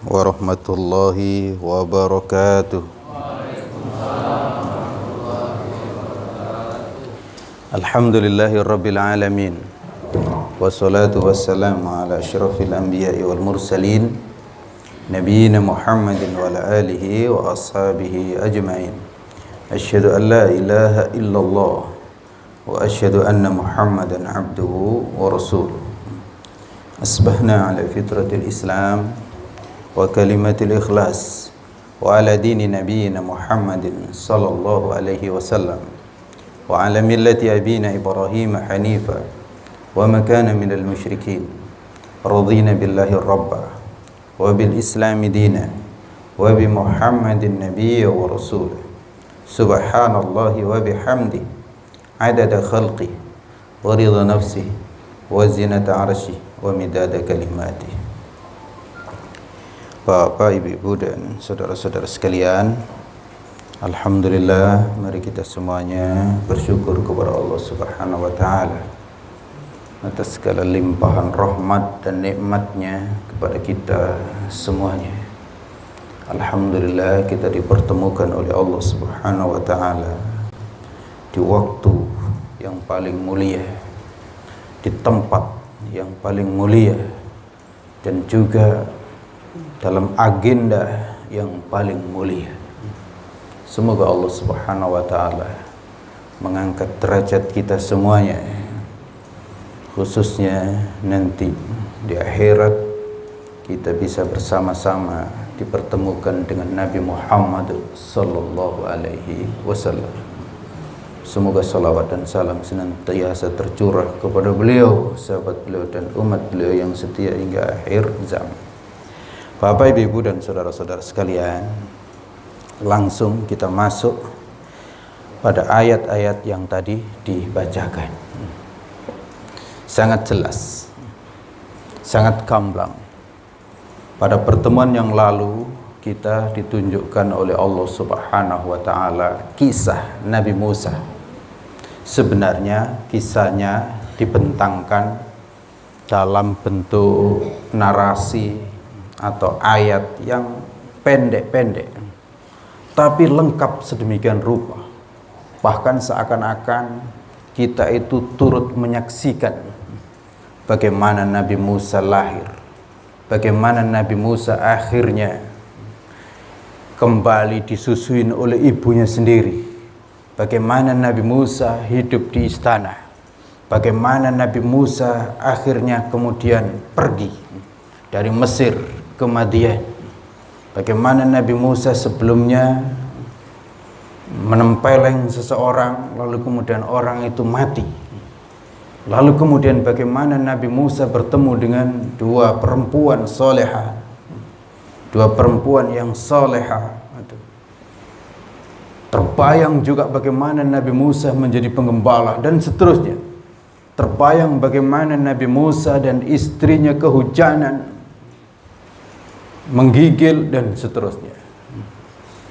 warahmatullahi wabarakatuh. Alhamdulillahi rabbil alamin. Wassalatu wassalamu ala asyrafil anbiya'i wal mursalin Nabiyyina Muhammadin wa ala alihi wa ashabihi ajma'in. Asyhadu an la ilaha illallah wa asyhadu anna Muhammadan abduhu wa rasuluh. Asbahna ala fitratil Islam wa kalimatil ikhlas wa ala dini nabiyyina Muhammadin sallallahu alaihi wasallam wa ala millati abina Ibrahim hanifa wa ma kana minal musyrikin. Radina billahi rabba wa bil islami dina wa bi Muhammadin nabiyya wa rasulah. Subhanallahi wa bihamdi adada khalqi wa ridha nafsi wa zinata arshi wa midada kalimati. Bapak, ibu-ibu dan saudara-saudara sekalian, alhamdulillah, mari kita semuanya bersyukur kepada Allah Subhanahu wa taala atas segala limpahan rahmat dan nikmatnya kepada kita semuanya. Alhamdulillah, kita dipertemukan oleh Allah Subhanahu wa taala di waktu yang paling mulia, di tempat yang paling mulia, dan juga dalam agenda yang paling mulia. Semoga Allah Subhanahu wa taala mengangkat derajat kita semuanya, khususnya nanti di akhirat kita bisa bersama-sama dipertemukan dengan Nabi Muhammad sallallahu alaihi wasallam. Semoga salawat dan salam senantiasa tercurah kepada beliau, sahabat beliau dan umat beliau yang setia hingga akhir zaman. Bapak, ibu dan saudara-saudara sekalian, langsung kita masuk pada ayat-ayat yang tadi dibacakan. Sangat jelas, sangat gamblang. Pada pertemuan yang lalu kita ditunjukkan oleh Allah Subhanahu wa taala kisah Nabi Musa. Sebenarnya kisahnya dibentangkan dalam bentuk narasi atau ayat yang pendek-pendek, tapi lengkap sedemikian rupa. Bahkan seakan-akan kita itu turut menyaksikan bagaimana Nabi Musa lahir, bagaimana Nabi Musa akhirnya kembali disusuin oleh ibunya sendiri, bagaimana Nabi Musa hidup di istana, bagaimana Nabi Musa akhirnya kemudian pergi dari Mesir ke Madian, bagaimana Nabi Musa sebelumnya menempeleng seseorang, lalu kemudian orang itu mati. Lalu kemudian bagaimana Nabi Musa bertemu dengan dua perempuan solehah, dua perempuan yang solehah. Terbayang juga bagaimana Nabi Musa menjadi penggembala dan seterusnya. Terbayang bagaimana Nabi Musa dan istrinya kehujanan, menggigil dan seterusnya.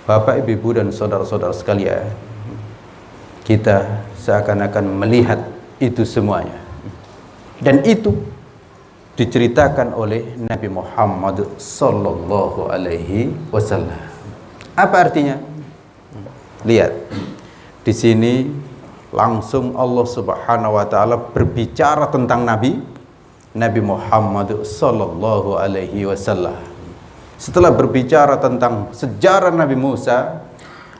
Bapak, ibu dan saudara-saudara sekalian, kita seakan-akan melihat itu semuanya, dan itu diceritakan oleh Nabi Muhammad sallallahu alaihi wasallam. Apa artinya? Lihat, di sini langsung Allah Subhanahu wa taala berbicara tentang Nabi Muhammad sallallahu alaihi wasallam. Setelah berbicara tentang sejarah Nabi Musa,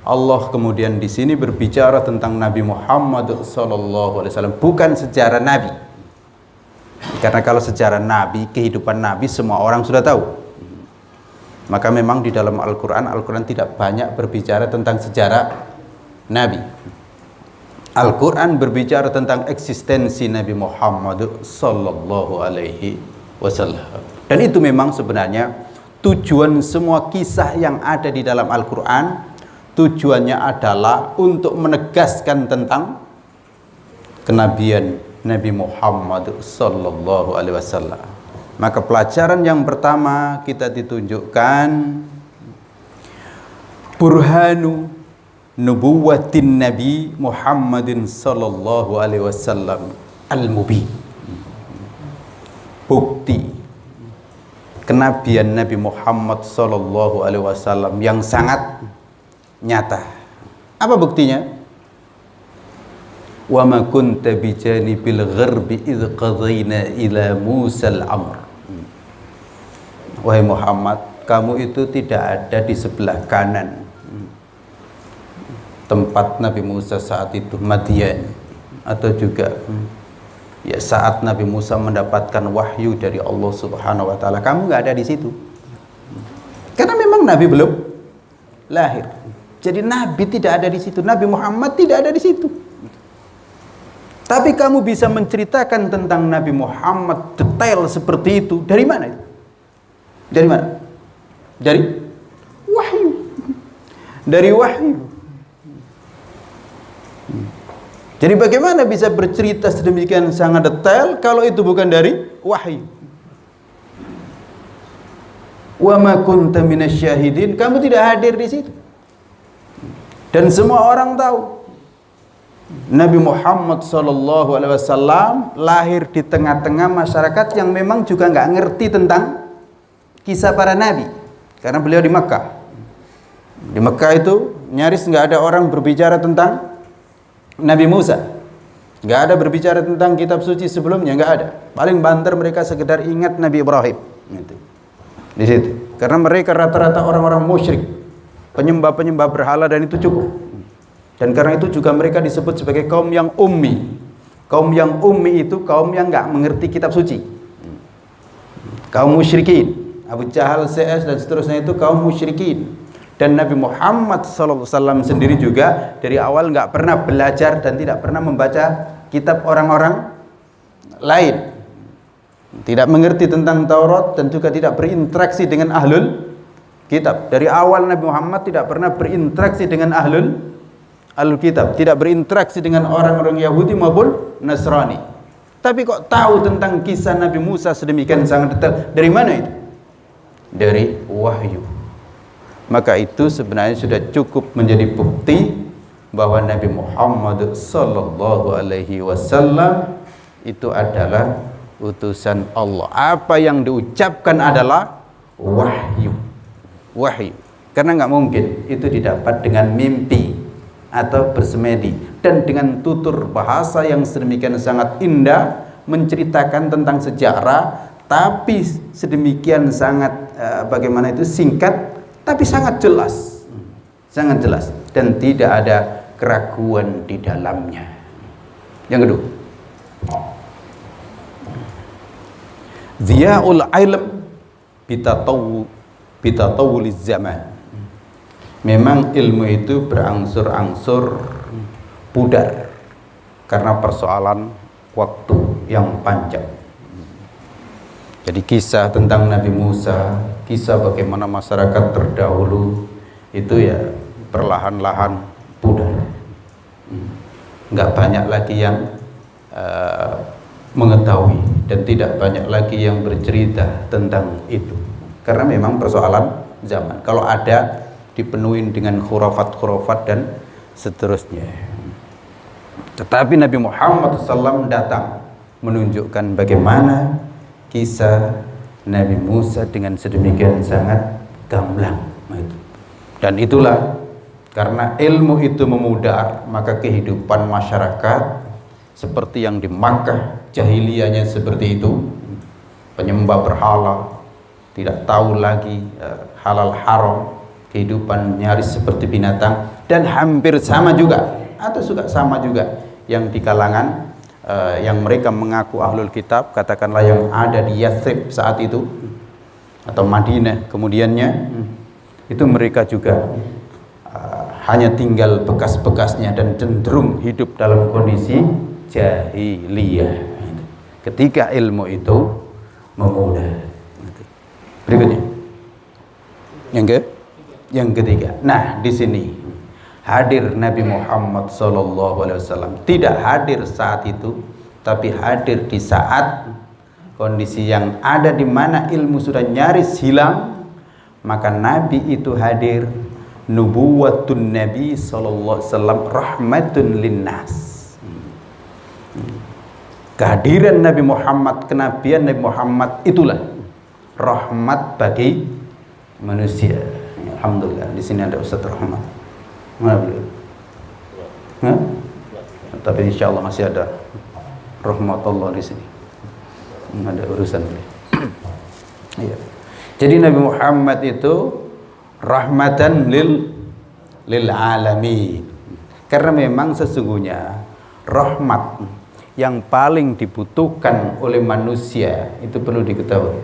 Allah kemudian di sini berbicara tentang Nabi Muhammad sallallahu alaihi wasallam, bukan sejarah Nabi. Karena kalau sejarah Nabi, kehidupan Nabi semua orang sudah tahu. Maka memang di dalam Al-Qur'an tidak banyak berbicara tentang sejarah Nabi. Al-Qur'an berbicara tentang eksistensi Nabi Muhammad sallallahu alaihi wasallam. Dan itu memang sebenarnya tujuan semua kisah yang ada di dalam Al-Quran. Tujuannya adalah untuk menegaskan tentang kenabian Nabi Muhammad sallallahu alaihi wasallam. Maka pelajaran yang pertama kita ditunjukkan burhanu nubuwatin Nabi Muhammadin sallallahu alaihi wasallam al-mubin. Bukti kenabian Nabi Muhammad sallallahu alaihi wasallam yang sangat nyata. Apa buktinya? Wa ma kunta bijanibil gharbi idz qadayna ila Musa al-amr. Wahai Muhammad, kamu itu tidak ada di sebelah kanan tempat Nabi Musa saat itu, Madian, atau juga ya saat Nabi Musa mendapatkan wahyu dari Allah Subhanahu wa taala. Kamu nggak ada di situ. Karena memang Nabi belum lahir. Jadi Nabi tidak ada di situ. Nabi Muhammad tidak ada di situ. Tapi kamu bisa menceritakan tentang Nabi Muhammad detail seperti itu. Dari mana itu? Dari mana? Dari wahyu. Dari wahyu. Jadi bagaimana bisa bercerita sedemikian sangat detail kalau itu bukan dari wahyu? Wa ma kunta minasyahidin, kamu tidak hadir di situ. Dan semua orang tahu Nabi Muhammad sallallahu alaihi wasallam lahir di tengah-tengah masyarakat yang memang juga nggak ngerti tentang kisah para nabi, karena beliau di Mekah. Di Mekah itu nyaris nggak ada orang berbicara tentang Nabi Musa, nggak ada berbicara tentang kitab suci sebelumnya, nggak ada. Paling banter mereka sekedar ingat Nabi Ibrahim, gitu. Di situ. Karena mereka rata-rata orang-orang musyrik, penyembah-penyembah berhala, dan itu cukup. Dan karena itu juga mereka disebut sebagai kaum yang ummi. Kaum yang ummi itu kaum yang nggak mengerti kitab suci. Kaum musyrikin, Abu Jahal, CS dan seterusnya itu kaum musyrikin. Dan Nabi Muhammad SAW sendiri juga dari awal nggak pernah belajar dan tidak pernah membaca kitab orang-orang lain, tidak mengerti tentang Taurat dan juga tidak berinteraksi dengan ahlul kitab. Dari awal Nabi Muhammad tidak pernah berinteraksi dengan ahlul kitab, tidak berinteraksi dengan orang-orang Yahudi maupun Nasrani. Tapi kok tahu tentang kisah Nabi Musa sedemikian sangat detail? Dari mana itu? Dari wahyu. Maka itu sebenarnya sudah cukup menjadi bukti bahwa Nabi Muhammad sallallahu alaihi wasallam itu adalah utusan Allah. Apa yang diucapkan adalah wahyu. Wahyu. Karena nggak mungkin itu didapat dengan mimpi atau bersemedi dan dengan tutur bahasa yang sedemikian sangat indah menceritakan tentang sejarah, tapi sedemikian sangat bagaimana itu singkat tapi sangat jelas, dan tidak ada keraguan di dalamnya. Yang kedua, Ziyaul ilm bitatawuliz zaman. Memang ilmu itu berangsur-angsur pudar karena persoalan waktu yang panjang. Jadi kisah tentang Nabi Musa, kisah bagaimana masyarakat terdahulu itu ya perlahan-lahan pudar. Nggak banyak lagi yang mengetahui dan tidak banyak lagi yang bercerita tentang itu. Karena memang persoalan zaman. Kalau ada dipenuhi dengan khurafat-khurafat dan seterusnya. Tetapi Nabi Muhammad SAW datang menunjukkan bagaimana kisah Nabi Musa dengan sedemikian sangat gamblang. Dan itulah karena ilmu itu memudar, maka kehidupan masyarakat seperti yang di Makkah jahiliyahnya seperti itu, penyembah berhala, tidak tahu lagi halal haram, kehidupan nyaris seperti binatang. Dan hampir sama juga atau suka sama juga yang di kalangan yang mereka mengaku ahlul kitab, katakanlah yang ada di Yathrib saat itu atau Madinah kemudiannya, itu mereka juga hanya tinggal bekas-bekasnya dan cenderung hidup dalam kondisi jahiliyah ketika ilmu itu memudar. Berikutnya yang ketiga. Nah, di sini hadir Nabi Muhammad SAW, tidak hadir saat itu, tapi hadir di saat kondisi yang ada di mana ilmu sudah nyaris hilang. Maka Nabi itu hadir, nubuwatun Nabi SAW rahmatun linnas. Kehadiran Nabi Muhammad, kenabian Nabi Muhammad itulah rahmat bagi manusia. Alhamdulillah, di sini ada Ustaz Rahmat. Mana beliau? Hah? Tapi insya Allah masih ada rahmatullah di sini. Ada urusan beliau. Iya. Jadi Nabi Muhammad itu rahmatan lil alamin. Karena memang sesungguhnya rahmat yang paling dibutuhkan oleh manusia itu perlu diketahui,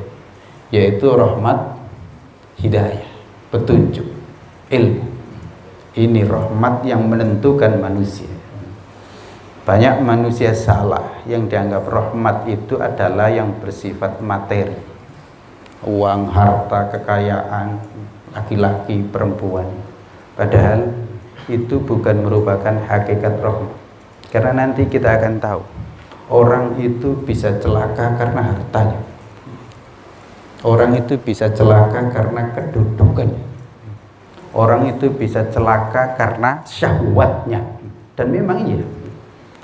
yaitu rahmat hidayah, petunjuk, ilmu. Ini rahmat yang menentukan manusia. Banyak manusia salah yang dianggap rahmat itu adalah yang bersifat materi, uang, harta, kekayaan, laki-laki, perempuan. Padahal itu bukan merupakan hakikat rahmat. Karena nanti kita akan tahu, orang itu bisa celaka karena hartanya. Orang itu bisa celaka karena kedudukannya. Orang itu bisa celaka karena syahwatnya. Dan memang iya,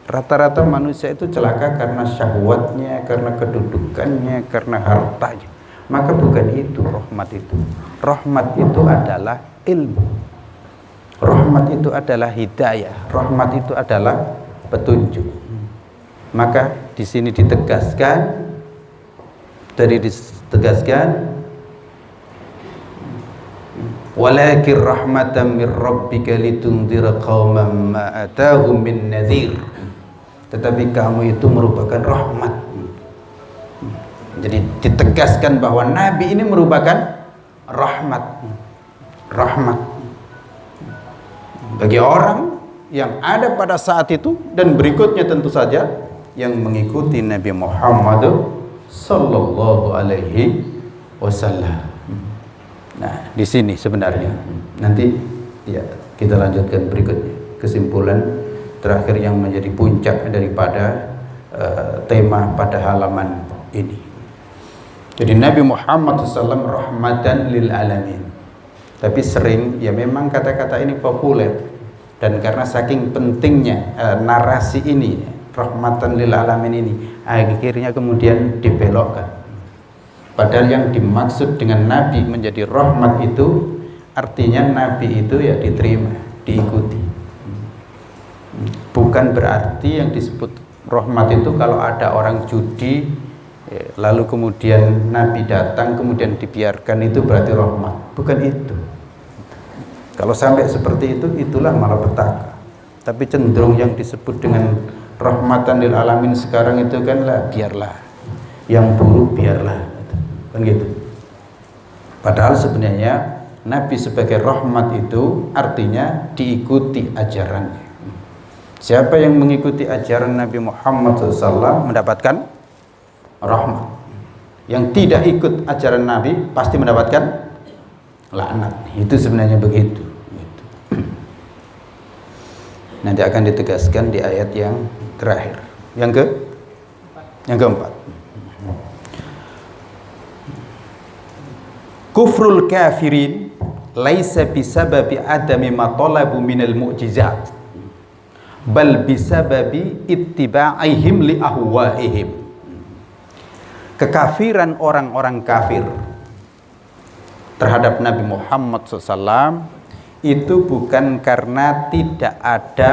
rata-rata manusia itu celaka karena syahwatnya, karena kedudukannya, karena hartanya. Maka bukan itu rahmat itu. Rahmat itu adalah ilmu. Rahmat itu adalah hidayah. Rahmat itu adalah petunjuk. Maka di sini ditegaskan, walakin rahmatan min rabbika litundhira qauman ma atahum min nadhir. Tetapi kamu itu merupakan rahmat. Jadi ditegaskan bahwa Nabi ini merupakan rahmat. Rahmat bagi orang yang ada pada saat itu dan berikutnya tentu saja yang mengikuti Nabi Muhammad sallallahu alaihi wasallam. Nah, di sini sebenarnya nanti ya kita lanjutkan berikutnya, kesimpulan terakhir yang menjadi puncak daripada tema pada halaman ini. Jadi Nabi Muhammad SAW rahmatan lil alamin. Tapi sering ya memang kata-kata ini populer, dan karena saking pentingnya narasi ini, rahmatan lil alamin ini, akhirnya kemudian dibelokkan. Padahal yang dimaksud dengan Nabi menjadi rahmat itu artinya Nabi itu ya diterima, diikuti. Bukan berarti yang disebut rahmat itu kalau ada orang judi lalu kemudian Nabi datang kemudian dibiarkan, itu berarti rahmat. Bukan itu. Kalau sampai seperti itu, itulah malapetaka. Tapi cenderung yang disebut dengan rahmatan lil alamin sekarang itu kan lah, biarlah yang buruk biarlah, kan gitu. Padahal sebenarnya Nabi sebagai rahmat itu artinya diikuti ajarannya. Siapa yang mengikuti ajaran Nabi Muhammad SAW mendapatkan rahmat. Yang tidak ikut ajaran Nabi pasti mendapatkan laknat. Itu sebenarnya begitu. Nanti akan ditegaskan di ayat yang terakhir. Yang keempat. Kufrul kafirin laisa bisababi adami ma talabu minal mu'jizat, bal bisababi ittiba'ihim li ahwaihim. Kekafiran orang-orang kafir terhadap Nabi Muhammad SAW itu bukan karena tidak ada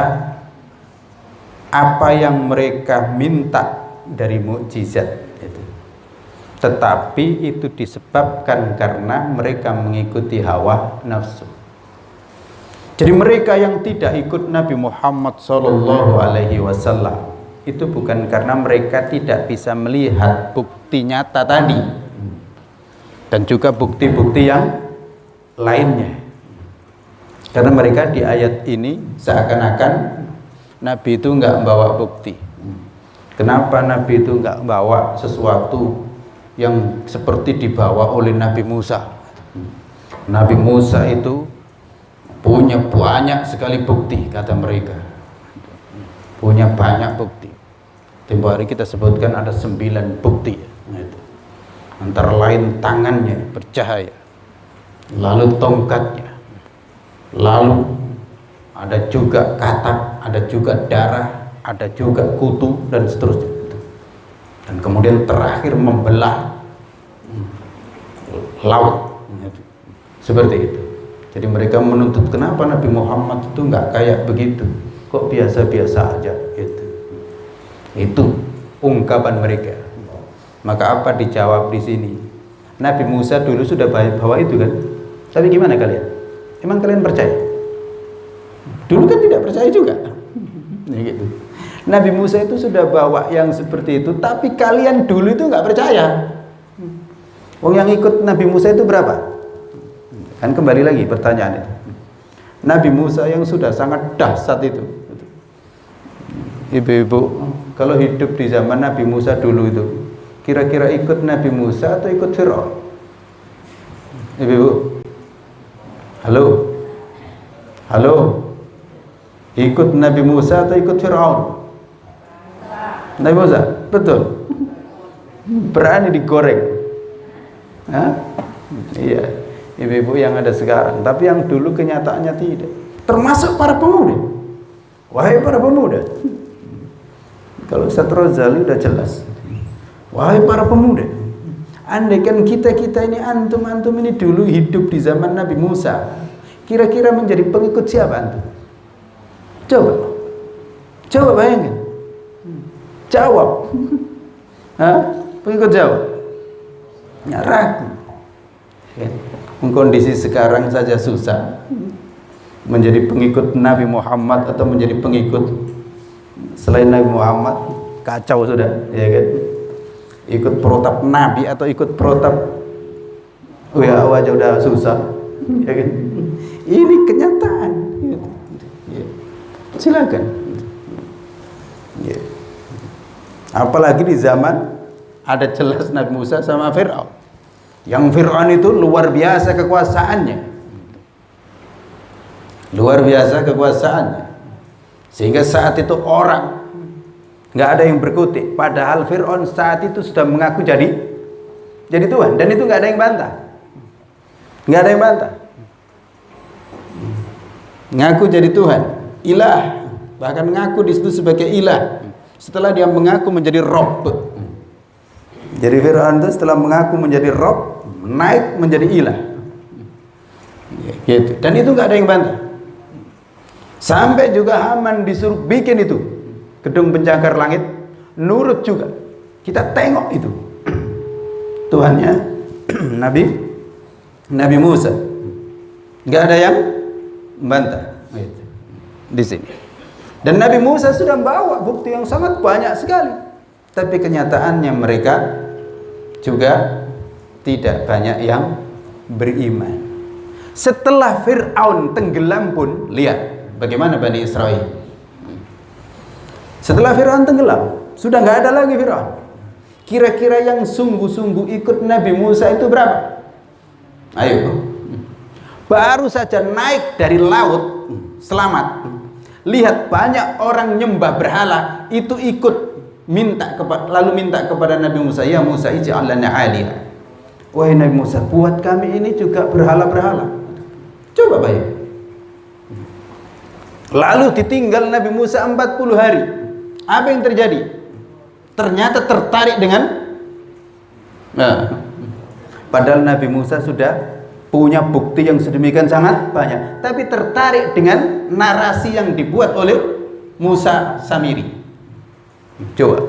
apa yang mereka minta dari mukjizat itu, tetapi itu disebabkan karena mereka mengikuti hawa nafsu. Jadi mereka yang tidak ikut Nabi Muhammad SAW itu bukan karena mereka tidak bisa melihat bukti nyata tadi dan juga bukti-bukti yang lainnya. Karena mereka di ayat ini seakan-akan Nabi itu enggak membawa bukti. Kenapa Nabi itu enggak membawa sesuatu yang seperti dibawa oleh Nabi Musa? Nabi Musa itu punya banyak sekali bukti, kata mereka. Punya banyak bukti. Tempo hari kita sebutkan ada 9 bukti. Antara lain tangannya bercahaya, lalu tongkatnya, lalu ada juga katak, ada juga darah, ada juga kutu dan seterusnya. Dan kemudian terakhir membelah laut. Seperti itu. Jadi mereka menuntut kenapa Nabi Muhammad itu nggak kayak begitu, kok biasa-biasa aja gitu. Itu ungkapan mereka. Maka apa dijawab di sini? Nabi Musa dulu sudah bawa itu kan. Tapi gimana kalian? Emang kalian percaya? Dulu kan tidak percaya juga. Gitu. Nabi Musa itu sudah bawa yang seperti itu, tapi kalian dulu itu nggak percaya. Wong yang ikut Nabi Musa itu berapa? Kan kembali lagi pertanyaan itu. Nabi Musa yang sudah sangat dahsyat itu. Ibu-ibu, kalau hidup di zaman Nabi Musa dulu itu, kira-kira ikut Nabi Musa atau ikut Fir'aun? Ibu-ibu, halo? Halo? Ikut Nabi Musa atau ikut Fir'aun? Nabi Musa? Betul. Berani digoreng. Hah? Iya. Ibu-ibu yang ada sekarang, tapi yang dulu kenyataannya tidak. Termasuk para pemuda. Wahai para pemuda. Kalau Ustaz Rozali udah jelas. Wahai para pemuda, andaikan kita ini antum ini dulu hidup di zaman Nabi Musa, kira-kira menjadi pengikut siapa antum? Coba bayangin. Jawab. Hah? Pengikut jawab. Ya, ragu. Kondisi sekarang saja susah. Menjadi pengikut Nabi Muhammad atau menjadi pengikut selain Nabi Muhammad, kacau sudah, ya kan? Ikut protap Nabi atau ikut protap WHO aja udah susah, ya kan? Ini kenyataan. Silakan. Ya. Apalagi di zaman ada jelas Nabi Musa sama Fir'aun. Yang Fir'aun itu luar biasa kekuasaannya. Luar biasa kekuasaannya. Sehingga saat itu orang nggak ada yang berkutik. Padahal Fir'aun saat itu sudah mengaku jadi Tuhan. Dan itu nggak ada yang bantah. Nggak ada yang bantah. Ngaku jadi Tuhan, ilah. Bahkan ngaku di situ sebagai ilah. Setelah dia mengaku menjadi Rob. Jadi Fir'aun itu setelah mengaku menjadi Rob, naik menjadi ilah. Gitu. Dan itu nggak ada yang bantah. Sampai juga Haman disuruh bikin itu gedung pencakar langit, nurut juga. Kita tengok itu Tuhannya Nabi Musa. Nggak ada yang bantah. Gitu. Di sini. Dan Nabi Musa sudah membawa bukti yang sangat banyak sekali. Tapi kenyataannya mereka juga tidak banyak yang beriman. Setelah Fir'aun tenggelam pun, lihat bagaimana Bani Israel. Setelah Fir'aun tenggelam, sudah nggak ada lagi Fir'aun. Kira-kira yang sungguh-sungguh ikut Nabi Musa itu berapa? Ayo. Baru saja naik dari laut, selamat. Lihat banyak orang nyembah berhala, itu ikut lalu minta kepada Nabi Musa, ya Musa ij'al lana 'aliha. Wahai Nabi Musa, buat kami ini juga berhala-berhala. Coba bayangkan. Lalu ditinggal Nabi Musa 40 hari. Apa yang terjadi? Ternyata tertarik dengan padahal Nabi Musa sudah punya bukti yang sedemikian sangat banyak, tapi tertarik dengan narasi yang dibuat oleh Musa Samiri. Coba.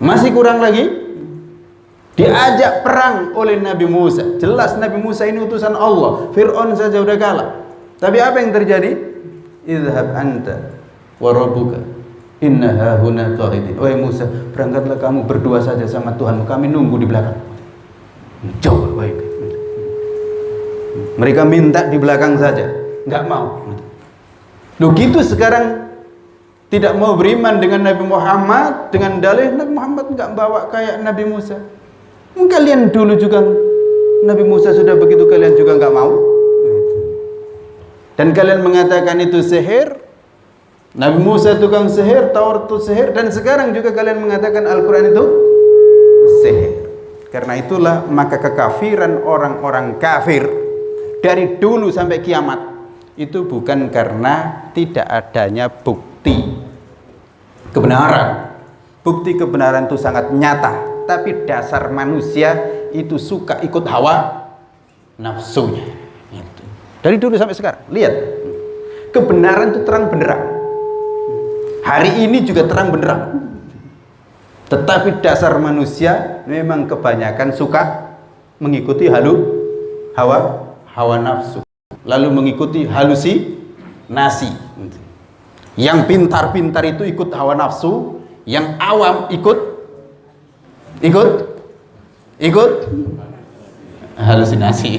Masih kurang lagi, diajak perang oleh Nabi Musa. Jelas Nabi Musa ini utusan Allah. Fir'aun saja udah kalah. Tapi apa yang terjadi? Idhhab anta wa rabbuka inna hahuna qa'idin. Wahai Musa, berangkatlah kamu berdua saja sama Tuhanmu, kami nunggu di belakang. Coba baik. Mereka minta di belakang saja, nggak mau. Loh gitu sekarang tidak mau beriman dengan Nabi Muhammad dengan dalih Nabi Muhammad nggak bawa kayak Nabi Musa. Kalian dulu juga Nabi Musa sudah begitu, kalian juga nggak mau. Dan kalian mengatakan itu sihir. Nabi Musa tukang sihir, Taurat itu sihir, dan sekarang juga kalian mengatakan Al-Quran itu sihir. Karena itulah maka kekafiran orang-orang kafir dari dulu sampai kiamat itu bukan karena tidak adanya bukti kebenaran. Bukti kebenaran itu sangat nyata, tapi dasar manusia itu suka ikut hawa nafsunya. Gitu. Dari dulu sampai sekarang, lihat, kebenaran itu terang benderang. Hari ini juga terang benderang. Tetapi dasar manusia memang kebanyakan suka mengikuti hawa nafsu, lalu mengikuti halusinasi. Yang pintar-pintar itu ikut hawa nafsu, yang awam ikut halusinasi.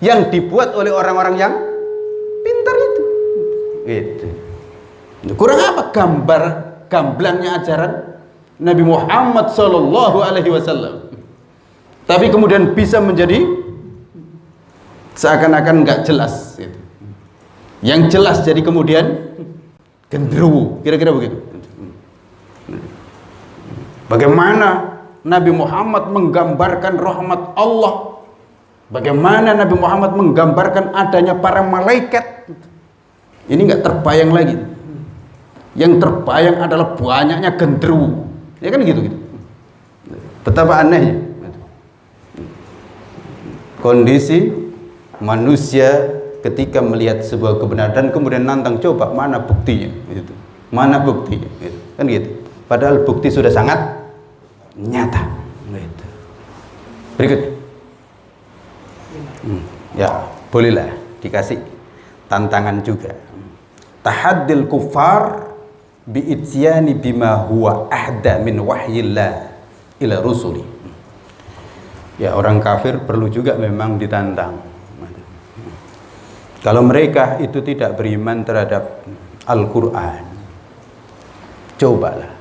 Yang dibuat oleh orang-orang yang pintar itu. Gitu. Kurang apa gamblangnya ajaran Nabi Muhammad Sallallahu Alaihi Wasallam, tapi kemudian bisa menjadi seakan-akan nggak jelas. Gitu. Yang jelas jadi kemudian genderuwo, kira-kira begitu. Bagaimana Nabi Muhammad menggambarkan rahmat Allah, bagaimana Nabi Muhammad menggambarkan adanya para malaikat, ini nggak terbayang lagi. Yang terbayang adalah banyaknya genderuwo. Ya kan gitu. Betapa anehnya kondisi manusia ketika melihat sebuah kebenaran dan kemudian nantang, coba mana buktinya, gitu. Mana buktinya, gitu. Kan gitu. Padahal bukti sudah sangat nyata. Gitu. Berikutnya, ya bolehlah dikasih tantangan juga. Tahaddil kufar bi'ityani bima huwa ahda min wahyillah ila rusuli. Ya, orang kafir perlu juga memang ditantang. Kalau mereka itu tidak beriman terhadap Al-Quran, cobalah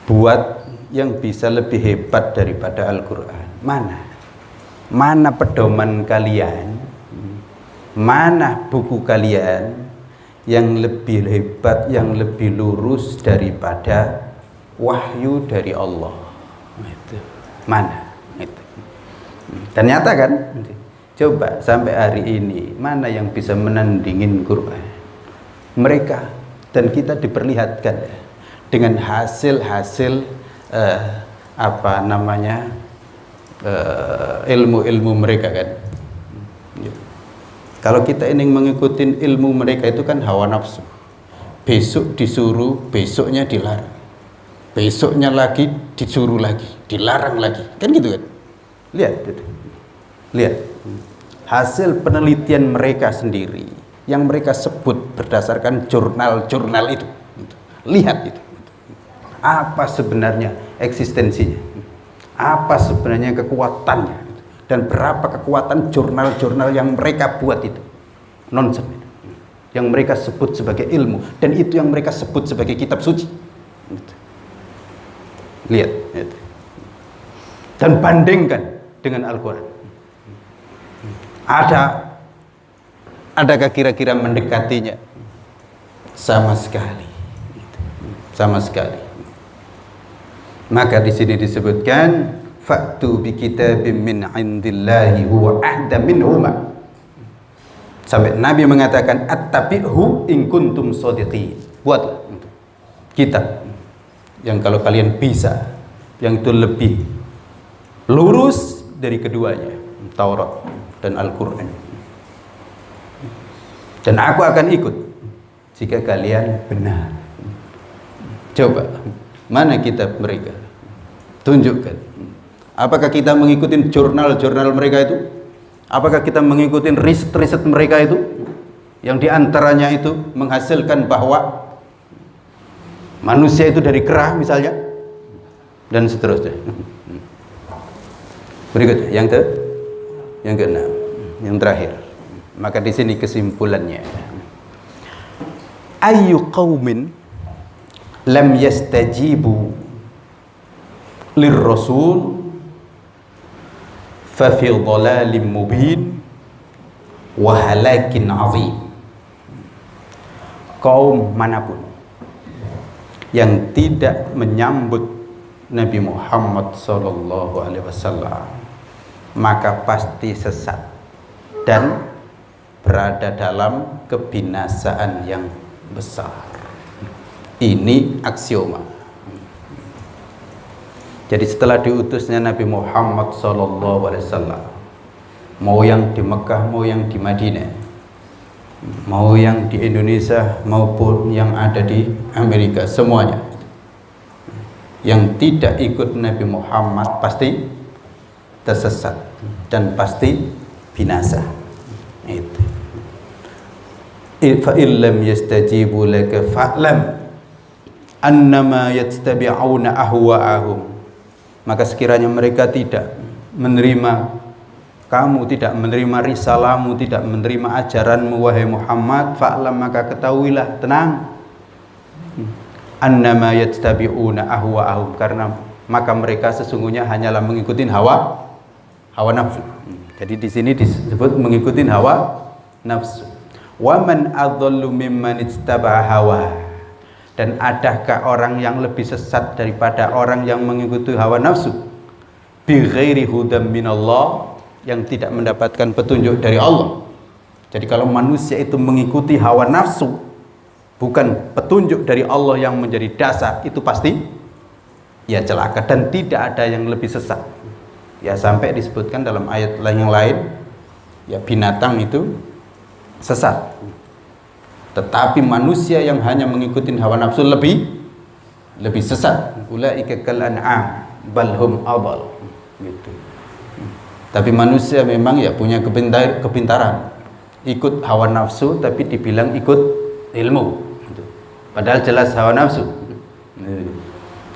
buat yang bisa lebih hebat daripada Al-Quran. Mana pedoman kalian, mana buku kalian yang lebih hebat, yang lebih lurus daripada wahyu dari Allah. Itu mana? Itu. Ternyata kan, coba sampai hari ini mana yang bisa menandingin Quran? Mereka dan kita diperlihatkan dengan hasil-hasil ilmu-ilmu mereka kan. Kalau kita ingin mengikuti ilmu mereka itu kan hawa nafsu. Besok disuruh, besoknya dilarang. Besoknya lagi disuruh lagi, dilarang lagi. Kan gitu kan? Lihat itu. Lihat. Hasil penelitian mereka sendiri yang mereka sebut berdasarkan jurnal-jurnal itu. Lihat itu. Apa sebenarnya eksistensinya? Apa sebenarnya kekuatannya? Dan berapa kekuatan jurnal-jurnal yang mereka buat itu nonsens, yang mereka sebut sebagai ilmu, dan itu yang mereka sebut sebagai kitab suci. Lihat. Dan bandingkan dengan Al-Quran. Adakah kira-kira mendekatinya? Sama sekali. Maka di sini disebutkan fa'tu bi kitabim min indillahi huwa ahda minhuma, sampai Nabi mengatakan attabi'hu in kuntum shadiqin. Buatlah kitab yang kalau kalian bisa, yang itu lebih lurus dari keduanya, Taurat dan Al-Quran, dan aku akan ikut jika kalian benar. Coba mana kitab mereka? Tunjukkan. Apakah kita mengikuti jurnal-jurnal mereka itu? Apakah kita mengikuti riset-riset mereka itu? Yang diantaranya itu menghasilkan bahwa manusia itu dari kera misalnya, dan seterusnya. Berikutnya, yang keenam, yang terakhir. Maka di sini kesimpulannya. Ayyu qaumin lam yastajibu lirrasul fa fi dhalalim mubin wa halakin azim. Kaum manapun yang tidak menyambut Nabi Muhammad sallallahu alaihi wasallam, maka pasti sesat dan berada dalam kebinasaan yang besar. Ini aksioma. Jadi setelah diutusnya Nabi Muhammad SAW, mau yang di Mekah, mau yang di Madinah, mau yang di Indonesia maupun yang ada di Amerika, semuanya yang tidak ikut Nabi Muhammad pasti tersesat dan pasti binasa. Itu. Fa illam yastajibu laka fa'lam annama yattabi'una ahwa'ahum. Maka sekiranya mereka tidak menerima kamu, tidak menerima risalahmu, tidak menerima ajaranmu wahai Muhammad, fa'lam, maka ketahuilah, tenang, annama yattabi'una ahwa'ahum, karena maka mereka sesungguhnya hanyalah mengikuti hawa nafsu. Jadi di sini disebut mengikuti hawa nafsu. Wa man adhallu mimman ittaba'a hawa. Dan adakah orang yang lebih sesat daripada orang yang mengikuti hawa nafsu? Bi ghairi hudam minallah, yang tidak mendapatkan petunjuk dari Allah. Jadi kalau manusia itu mengikuti hawa nafsu, bukan petunjuk dari Allah yang menjadi dasar, itu pasti ya celaka dan tidak ada yang lebih sesat. Ya sampai disebutkan dalam ayat yang lain, ya binatang itu sesat. Tetapi manusia yang hanya mengikuti hawa nafsu lebih sesat. Ulaika kal an'am bal hum adall. Gitu. Tapi manusia memang ya punya kepintaran. Ikut hawa nafsu tapi dibilang ikut ilmu. Gitu. Padahal jelas hawa nafsu.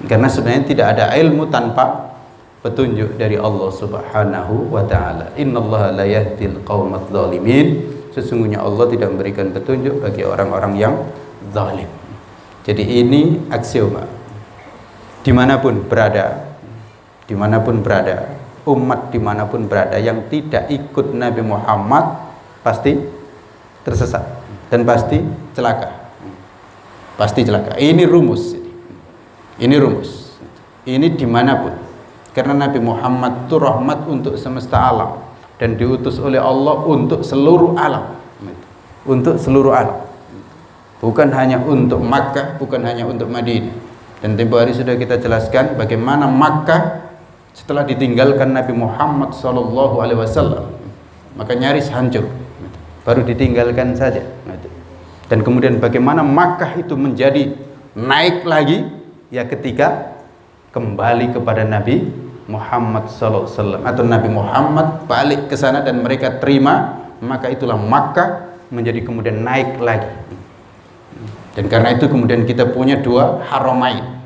Karena sebenarnya tidak ada ilmu tanpa petunjuk dari Allah Subhanahu wa taala. Innallaha la yahdil qaumadz zalimin. Sesungguhnya Allah tidak memberikan petunjuk bagi orang-orang yang zalim. Jadi ini aksioma. Dimanapun berada, umat dimanapun berada yang tidak ikut Nabi Muhammad pasti tersesat dan pasti celaka. Pasti celaka. Ini rumus. Ini rumus. Ini dimanapun. Karena Nabi Muhammad itu rahmat untuk semesta alam. Dan diutus oleh Allah untuk seluruh alam. Untuk seluruh alam. Bukan hanya untuk Makkah, bukan hanya untuk Madinah. Dan tempoh hari sudah kita jelaskan bagaimana Makkah setelah ditinggalkan Nabi Muhammad SAW, maka nyaris hancur. Baru ditinggalkan saja. Dan kemudian bagaimana Makkah itu menjadi naik lagi, ya ketika kembali kepada Nabi Muhammad SAW, atau Nabi Muhammad balik ke sana dan mereka terima, maka itulah Makkah menjadi kemudian naik lagi. Dan karena itu kemudian kita punya dua haramain,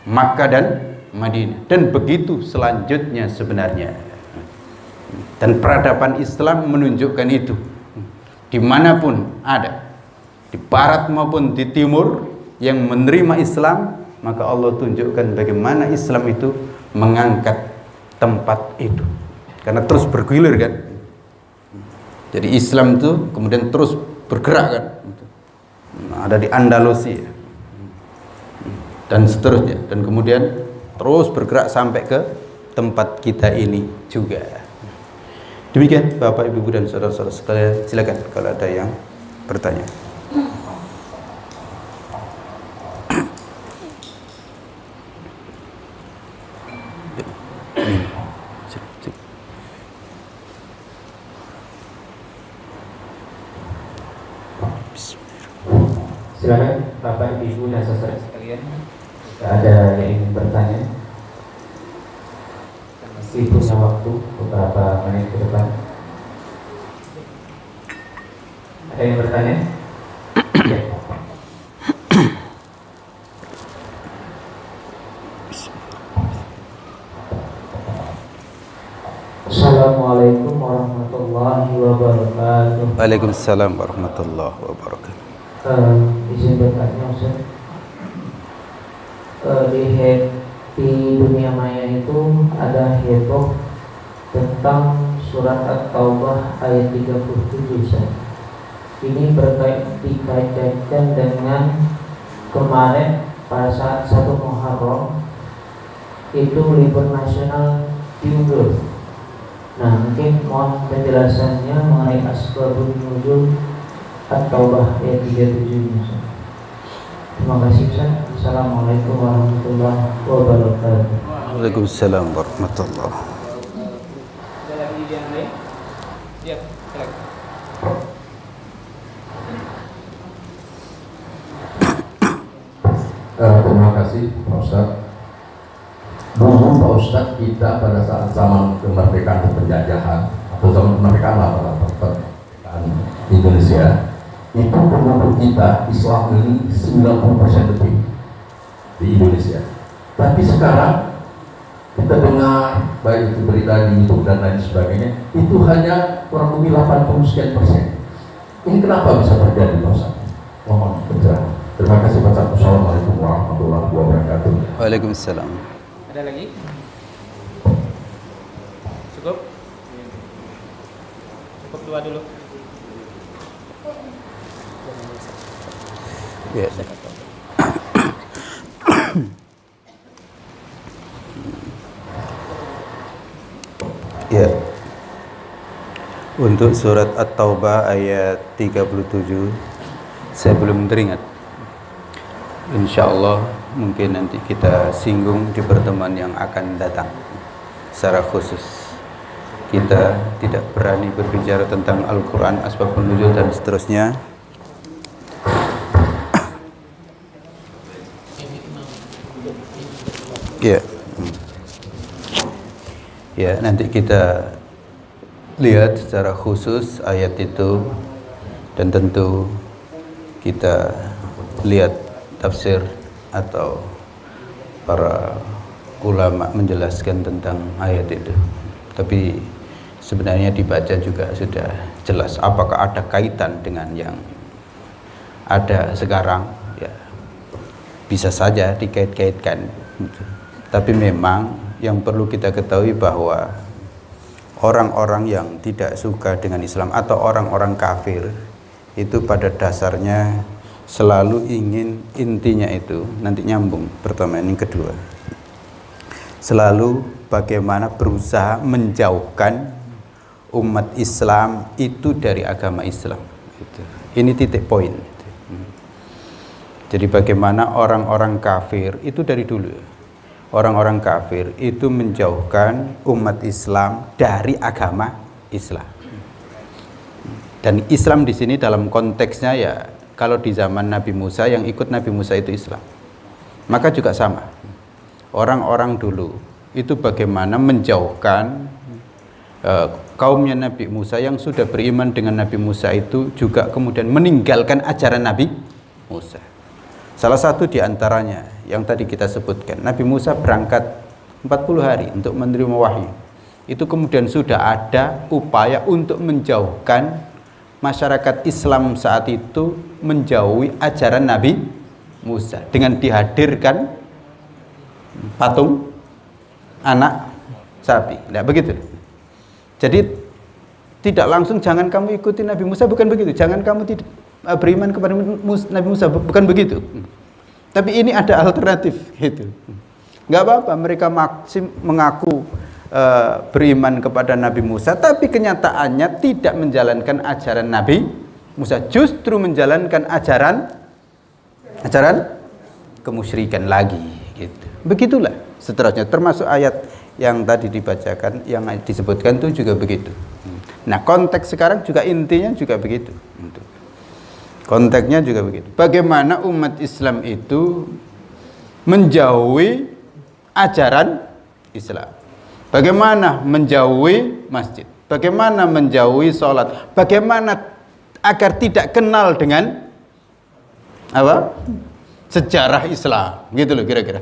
Makkah dan Madinah, dan begitu selanjutnya sebenarnya. Dan peradaban Islam menunjukkan itu. Dimanapun ada, di barat maupun di timur, yang menerima Islam, maka Allah tunjukkan bagaimana Islam itu mengangkat tempat itu, karena terus bergulir kan. Jadi Islam itu kemudian terus bergerak kan, ada di Andalusia dan seterusnya, dan kemudian terus bergerak sampai ke tempat kita ini juga. Demikian Bapak Ibu dan saudara-saudara sekalian, silakan kalau ada yang bertanya. Silakan Bapak Ibu dan saudara sekalian, ada yang ingin bertanya, masih punya waktu beberapa menit ke depan. Ada yang bertanya? Ya. Assalamualaikum warahmatullahi wabarakatuh. Waalaikumsalam warahmatullahi wabarakatuh. Izin bertanya, Ustaz. Di dunia maya itu ada heboh tentang surat At-Taubah ayat 37, Ustaz. Ini dikaitkan dengan kemarin pada saat 1 Muharram itu libur nasional diundur. Nah, mungkin mohon penjelasannya mengenai asbabun nuzul At-Taubah ayat 37 ini. Terima kasih, Ustaz. Assalamualaikum warahmatullahi wabarakatuh. Waalaikumsalam warahmatullah. Ada lagi yang lain? Ya, silakan. Terima kasih Pak Ustadz. Dulu Pak Ustadz, kita pada saat zaman kemerdekaan atau penjajahan atau zaman kemerdekaan lah, kemerdekaan Indonesia, itu penduduk kita Islam ini 90% lebih di Indonesia. Tapi sekarang kita dengar baik itu berita di YouTube dan lain sebagainya, itu hanya kurang lebih 80% %. Ini kenapa bisa terjadi Pak Ustadz? Mohon pencerahan. Terima kasih Pak Ustadz. Assalamualaikum warahmatullahi wabarakatuh. Waalaikumsalam. Ada lagi? Cukup? Cukup dua dulu. Ya. Ya. Untuk surat At-Taubah ayat 37 saya belum teringat. Insyaallah mungkin nanti kita singgung di pertemuan yang akan datang secara khusus. Kita tidak berani berbicara tentang Al-Quran, asbabun nuzul dan seterusnya. Ya, ya nanti kita lihat secara khusus ayat itu, dan tentu kita lihat tafsir atau para ulama menjelaskan tentang ayat itu. Tapi sebenarnya dibaca juga sudah jelas apakah ada kaitan dengan yang ada sekarang. Ya, bisa saja dikait-kaitkan. Tapi memang yang perlu kita ketahui bahwa orang-orang yang tidak suka dengan Islam atau orang-orang kafir itu pada dasarnya selalu ingin, intinya itu nanti nyambung pertama ini kedua, selalu bagaimana berusaha menjauhkan umat Islam itu dari agama Islam. Ini titik poin. Jadi bagaimana orang-orang kafir itu dari dulu, orang-orang kafir itu menjauhkan umat Islam dari agama Islam. Dan Islam di sini dalam konteksnya ya, kalau di zaman Nabi Musa, yang ikut Nabi Musa itu Islam. Maka juga sama. Orang-orang dulu itu bagaimana menjauhkan kaumnya Nabi Musa yang sudah beriman dengan Nabi Musa itu juga kemudian meninggalkan ajaran Nabi Musa. Salah satu di antaranya yang tadi kita sebutkan, Nabi Musa berangkat 40 hari untuk menerima wahyu. Itu kemudian sudah ada upaya untuk menjauhkan masyarakat Islam saat itu menjauhi ajaran Nabi Musa dengan dihadirkan patung anak sapi. Tidak begitu. Jadi tidak langsung jangan kamu ikuti Nabi Musa, bukan begitu. Jangan kamu tidak beriman kepada Nabi Musa, bukan begitu. Tapi ini ada alternatif gitu. Nggak apa-apa mereka mengaku beriman kepada Nabi Musa, tapi kenyataannya tidak menjalankan ajaran Nabi Musa, justru menjalankan ajaran kemusyrikan lagi gitu. Begitulah seterusnya, termasuk ayat yang tadi dibacakan, yang disebutkan itu juga begitu. Nah, konteks sekarang juga intinya juga begitu. Konteksnya juga begitu. Bagaimana umat Islam itu menjauhi ajaran Islam. Bagaimana menjauhi masjid. Bagaimana menjauhi sholat. Bagaimana agar tidak kenal dengan apa? Sejarah Islam. Gitu loh kira-kira.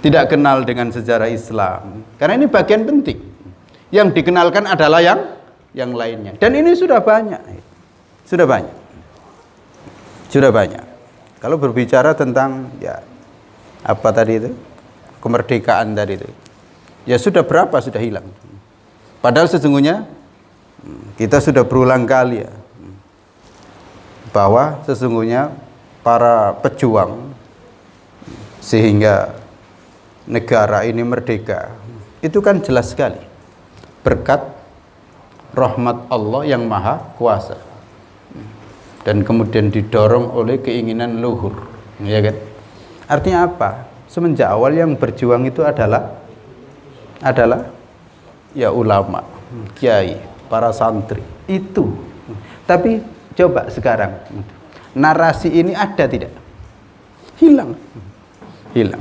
Tidak kenal dengan sejarah Islam. Karena ini bagian penting. Yang dikenalkan adalah yang lainnya. Dan ini sudah banyak. Sudah banyak. Sudah banyak. Kalau berbicara tentang ya apa tadi itu, kemerdekaan tadi itu, ya sudah berapa sudah hilang. Padahal sesungguhnya kita sudah berulang kali ya, bahwa sesungguhnya para pejuang sehingga negara ini merdeka itu kan jelas sekali berkat rahmat Allah yang maha kuasa. Dan kemudian didorong oleh keinginan luhur, ya kan? Artinya apa? semenjak awal yang berjuang itu adalah ya ulama, kiai, para santri itu. Tapi coba sekarang narasi ini ada tidak? Hilang. Itu.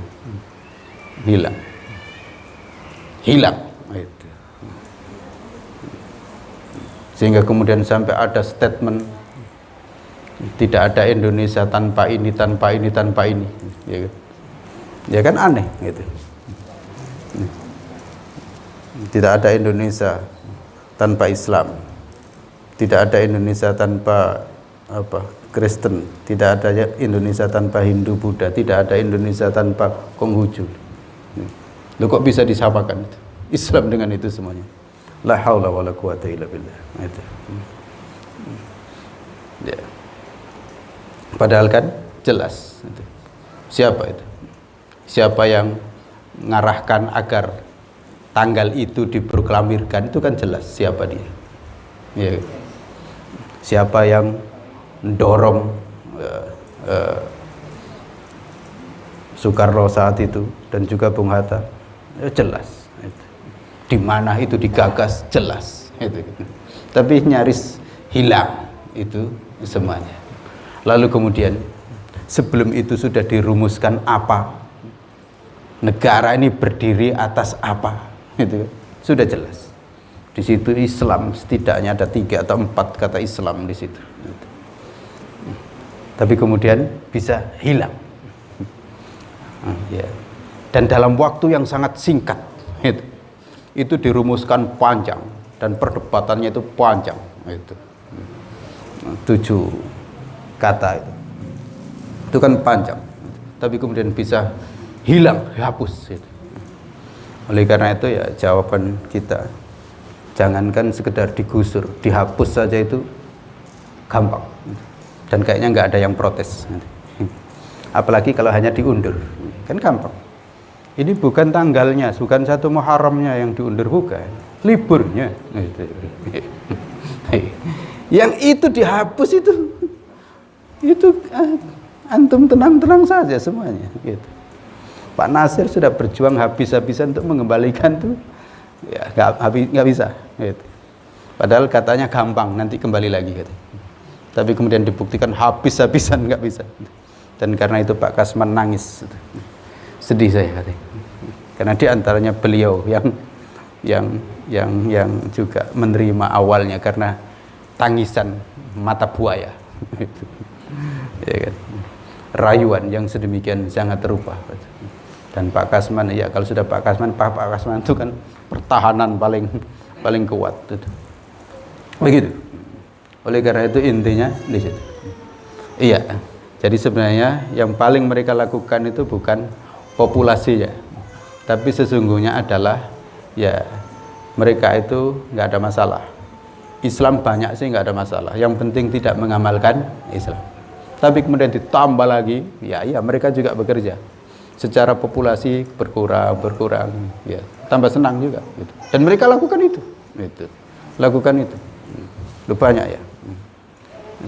Sehingga kemudian sampai ada statement tidak ada Indonesia tanpa ini, ya kan aneh gitu. Tidak ada Indonesia tanpa Islam, tidak ada Indonesia tanpa Kristen, tidak ada Indonesia tanpa Hindu, Buddha, tidak ada Indonesia tanpa Konghucu. Loh, kok bisa disamakan itu? Islam dengan itu semuanya. La haula wala quwata illa billah. Itu. Ya. Padahal kan jelas itu. Siapa itu? Siapa yang mengarahkan agar tanggal itu diproklamirkan, itu kan jelas siapa dia. Ya. Siapa yang mendorong Soekarno saat itu dan juga Bung Hatta, ya jelas. Di mana itu digagas jelas. Itu. Tapi nyaris hilang itu semuanya. Lalu kemudian sebelum itu sudah dirumuskan apa, negara ini berdiri atas apa, itu sudah jelas. Di situ Islam setidaknya ada 3 atau 4 kata Islam di situ. Tapi kemudian bisa hilang. Ya. Dan dalam waktu yang sangat singkat itu dirumuskan panjang dan perdebatannya itu panjang. Itu 7 kata itu kan panjang, tapi kemudian bisa hilang, hapus itu. Oleh karena itu ya jawaban kita, jangankan sekedar digusur, dihapus saja itu gampang, dan kayaknya nggak ada yang protes. Apalagi kalau hanya diundur, kan gampang. Ini bukan tanggalnya, bukan 1 Muharramnya yang diundur, bukan, liburnya. Yang itu dihapus itu antum tenang-tenang saja semuanya. Gitu. Pak Nasir sudah berjuang habis-habisan untuk mengembalikan itu, ya nggak bisa. Gitu. Padahal katanya gampang, nanti kembali lagi. Gitu. Tapi kemudian dibuktikan habis-habisan nggak bisa. Dan karena itu Pak Kasman nangis. Gitu. Sedih saya katanya. Karena di antaranya beliau yang juga menerima awalnya karena tangisan mata buaya. Ya kan? Rayuan yang sedemikian sangat rupa. Dan Pak Kasman, ya kalau sudah Pak Kasman itu kan pertahanan paling kuat. Begitu. Oleh karena itu intinya di situ. Iya. Jadi sebenarnya yang paling mereka lakukan itu bukan populasinya, tapi sesungguhnya adalah ya mereka itu nggak ada masalah. Islam banyak sih nggak ada masalah. Yang penting tidak mengamalkan Islam. Tapi kemudian ditambah lagi, ya mereka juga bekerja. Secara populasi berkurang, ya tambah senang juga. Gitu. Dan mereka lakukan itu. Lakukan itu. Lu banyak ya.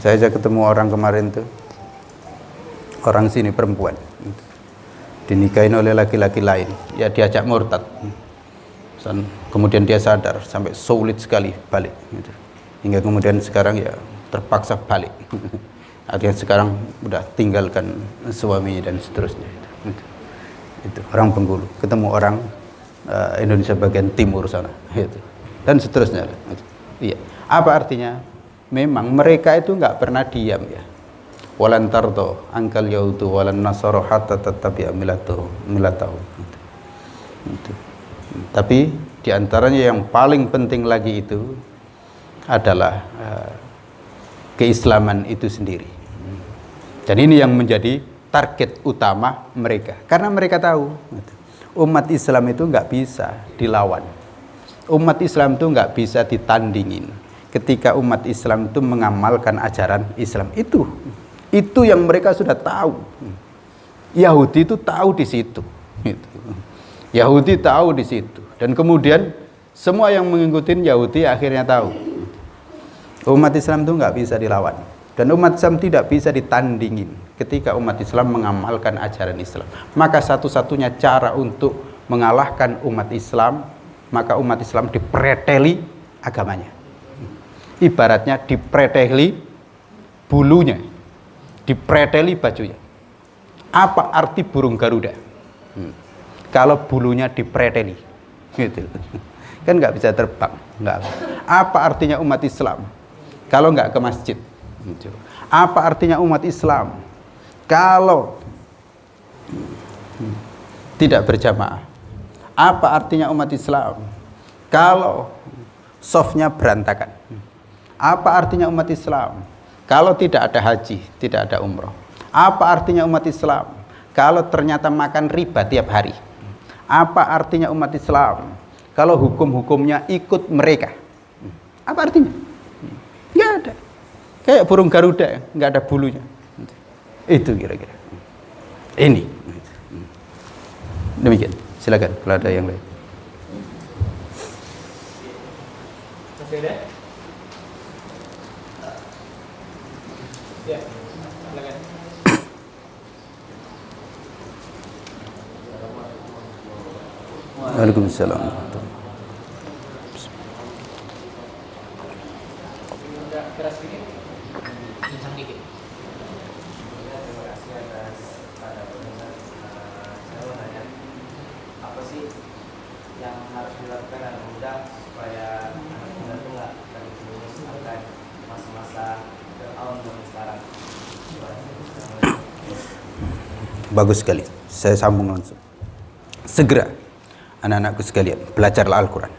Saya aja ketemu orang kemarin tuh, orang sini perempuan, dinikahin oleh laki-laki lain, ya diajak murtad. Kemudian dia sadar sampai sulit sekali balik. Gitu. Hingga kemudian sekarang ya terpaksa balik. Artinya sekarang udah tinggalkan suami dan seterusnya. Itu orang Bengkulu, ketemu orang Indonesia bagian timur sana, gitu. Dan seterusnya. Gitu. Iya. Apa artinya? Memang mereka itu nggak pernah diam ya. Walan tardo angkal yahudu walan nasara hatta tattabi'a milatahu. Gitu. Tapi diantaranya yang paling penting lagi itu adalah keislaman itu sendiri. Dan ini yang menjadi target utama mereka. Karena mereka tahu umat Islam itu nggak bisa dilawan. Umat Islam itu nggak bisa ditandingin. Ketika umat Islam itu mengamalkan ajaran Islam itu yang mereka sudah tahu. Yahudi itu tahu di situ. Yahudi tahu di situ. Dan kemudian semua yang mengikuti Yahudi akhirnya tahu. Umat Islam itu nggak bisa dilawan. Dan umat Islam tidak bisa ditandingin ketika umat Islam mengamalkan ajaran Islam. Maka satu-satunya cara untuk mengalahkan umat Islam, maka umat Islam dipreteli agamanya. Ibaratnya dipreteli bulunya, dipreteli bajunya. Apa arti burung Garuda? Kalau bulunya dipreteli, gitu. Kan nggak bisa terbang. Nggak. Apa artinya umat Islam kalau nggak ke masjid? Apa artinya umat Islam kalau tidak berjamaah? Apa artinya umat Islam kalau softnya berantakan? Apa artinya umat Islam kalau tidak ada haji, tidak ada umroh? Apa artinya umat Islam kalau ternyata makan riba tiap hari? Apa artinya umat Islam kalau hukum-hukumnya ikut mereka? Apa artinya? Nggak ada. Kayak burung Garuda, nggak ada bulunya. Itu kira-kira. Ini. Demikian. Silakan kalau ada yang lain. Masih ada? Ya, silakan. Waalaikumsalam. Keras sedikit. Kencang dikit. Apa sih yang harus dilakukan anak muda supaya anak muda itu nggak terjerumus akan masa-masa Fir'aun zaman sekarang? Bagus sekali. Saya sambung langsung. Segera anak-anakku sekalian, belajarlah Al-Quran.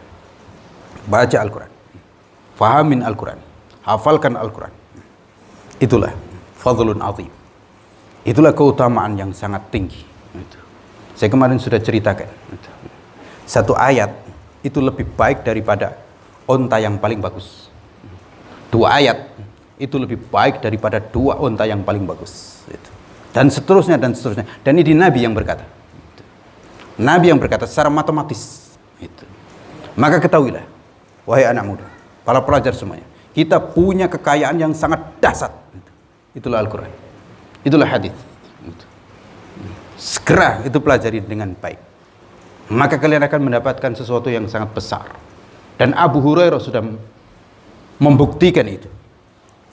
Baca Al-Quran. Fahamin Al-Quran. Hafalkan Al-Quran. Itulah fadlun azim. Itulah keutamaan yang sangat tinggi. Saya kemarin sudah ceritakan. Satu ayat itu lebih baik daripada onta yang paling bagus. 2 ayat itu lebih baik daripada 2 onta yang paling bagus. Dan seterusnya dan seterusnya. Dan ini Nabi yang berkata. Nabi yang berkata secara matematis. Maka ketahuilah, wahai anak muda, para pelajar semuanya, kita punya kekayaan yang sangat dahsyat. Itulah Al-Quran. Itulah hadis. Segera itu pelajari dengan baik. Maka kalian akan mendapatkan sesuatu yang sangat besar. Dan Abu Hurairah sudah membuktikan itu.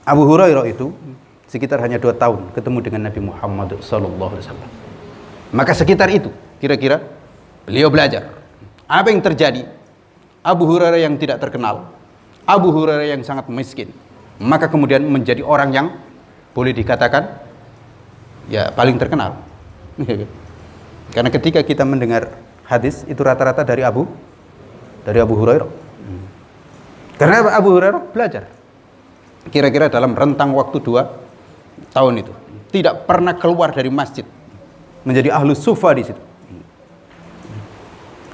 Abu Hurairah itu sekitar hanya 2 tahun ketemu dengan Nabi Muhammad SAW. Maka sekitar itu kira-kira beliau belajar. Apa yang terjadi? Abu Hurairah yang tidak terkenal, Abu Hurairah yang sangat miskin, maka kemudian menjadi orang yang boleh dikatakan ya paling terkenal. Karena ketika kita mendengar hadis itu rata-rata dari Abu Hurairah. Karena Abu Hurairah belajar kira-kira dalam rentang waktu 2 tahun itu tidak pernah keluar dari masjid, menjadi ahlus sufa di situ.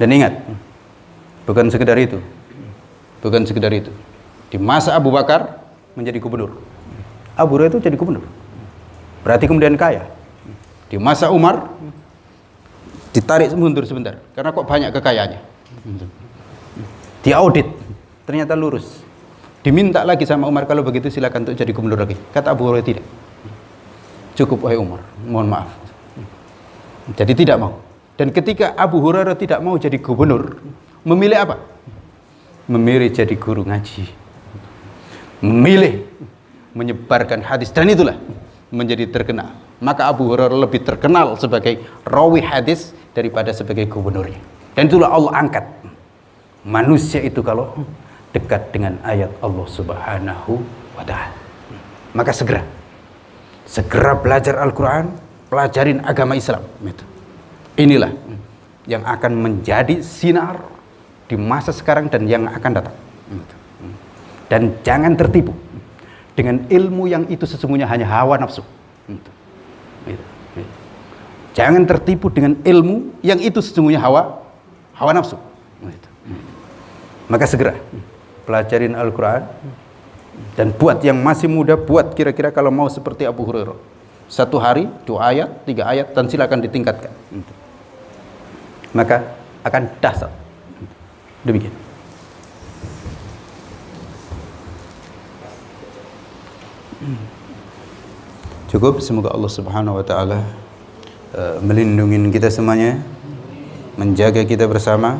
Dan ingat, bukan sekedar itu. Bukan sekedar itu. Di masa Abu Bakar menjadi gubernur. Abu Hurairah itu jadi gubernur. Berarti kemudian kaya. Di masa Umar ditarik mundur sebentar karena kok banyak kekayaannya. Diaudit, ternyata lurus. Diminta lagi sama Umar, kalau begitu silakan untuk jadi gubernur lagi. Kata Abu Hurairah tidak. Cukup wahai Umar, mohon maaf. Jadi tidak mau. Dan ketika Abu Hurairah tidak mau jadi gubernur, memilih apa? Memilih jadi guru ngaji. Memilih menyebarkan hadis, dan itulah menjadi terkenal. Maka Abu Hurairah lebih terkenal sebagai rawi hadis daripada sebagai gubernurnya. Dan itulah Allah angkat. Manusia itu kalau dekat dengan ayat Allah Subhanahu wa ta'ala, maka segera belajar Al-Quran, pelajarin agama Islam. Inilah yang akan menjadi sinar di masa sekarang dan yang akan datang. Dan jangan tertipu dengan ilmu yang itu sesungguhnya hanya hawa nafsu. Jangan tertipu dengan ilmu yang itu sesungguhnya hawa nafsu. Maka segera pelajarin Al-Quran. Dan buat yang masih muda, buat kira-kira kalau mau seperti Abu Hurairah, 1 hari 2 ayat 3 ayat, dan silakan ditingkatkan. Maka akan dahsyat. Demikian. Cukup, semoga Allah Subhanahu wa taala melindungi kita semuanya, menjaga kita bersama,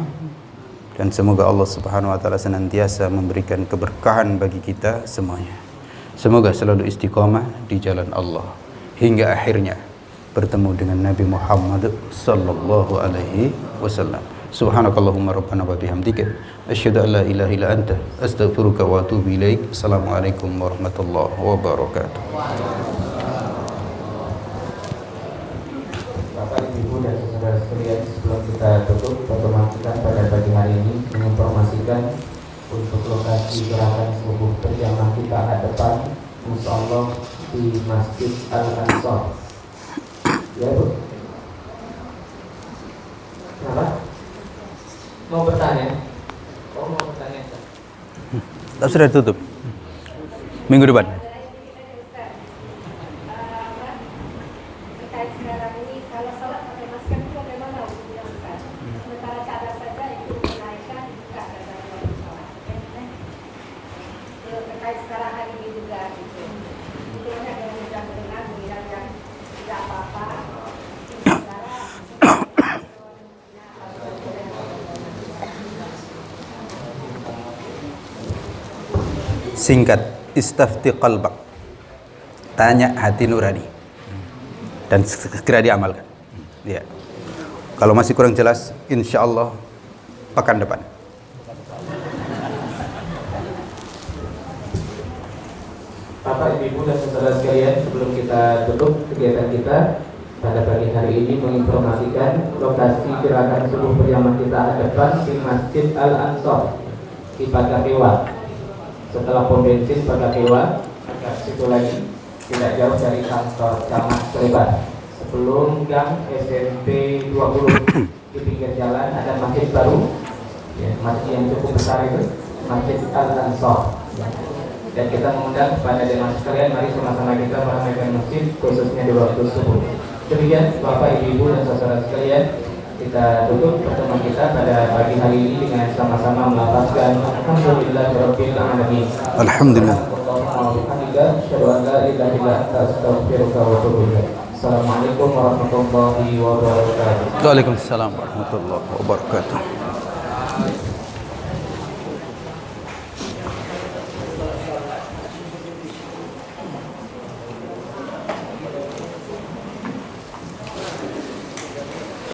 dan semoga Allah Subhanahu wa taala senantiasa memberikan keberkahan bagi kita semuanya. Semoga selalu istiqamah di jalan Allah hingga akhirnya bertemu dengan Nabi Muhammad sallallahu alaihi wasallam. Subhanakallahumma rabbana wa bihamdika asyhadu an la ilaha illa anta astaghfiruka wa atubu ilaik. Assalamualaikum warahmatullahi wabarakatuh. Bapak, Ibu, dan saudara sekalian, sebelum kita tutup pertemuan kita pada pagi hari ini, menginformasikan untuk lokasi gerakan subuh berjamaah kita ke depan, insyaallah di Masjid Al-Ansor. Ya, Bu. Kenapa? Mau bertanya? Oh, mau bertanya. Tak sudah tutup. Minggu depan. Terkait sekarang ini, kalau sholat pakai masker itu bagaimana untuk dilakukan? Sementara cadar saja itu menaikkan buka cadar lagi sholat. Terkait sekarang hari ini juga gitu. Itu hanya dengan mudah mendengar bilang yang tidak apa-apa. Singkat, istafti qalbak, tanya hati nurani dan segera diamalkan. Ya. Kalau masih kurang jelas, insya Allah pekan depan. Bapak, Ibu, dan saudara sekalian, sebelum kita tutup kegiatan kita pada pagi hari ini, menginformasikan lokasi gerakan subuh berjamaah kita ke depan di Masjid Al-Ansor di Pagakewa. Setelah pom bensin Pagakewa, agak situ lagi, tidak jauh dari kantor Camat Slebar. Sebelum gang SMP 20 di pinggir jalan ada masjid baru, ya, masjid yang cukup besar itu, Masjid Al-Ansor. Dan kita mengundang kepada jemaah sekalian, mari sama-sama kita meramaikan masjid, khususnya di waktu subuh. Demikian Bapak, Ibu, dan saudara sekalian, kita tutup pertemuan kita pada pagi hari ini dengan sama-sama melafazkan Alhamdulillahirabbil alamin. Alhamdulillah. Assalamualaikum warahmatullahi wabarakatuh. Waalaikumsalam warahmatullahi wabarakatuh.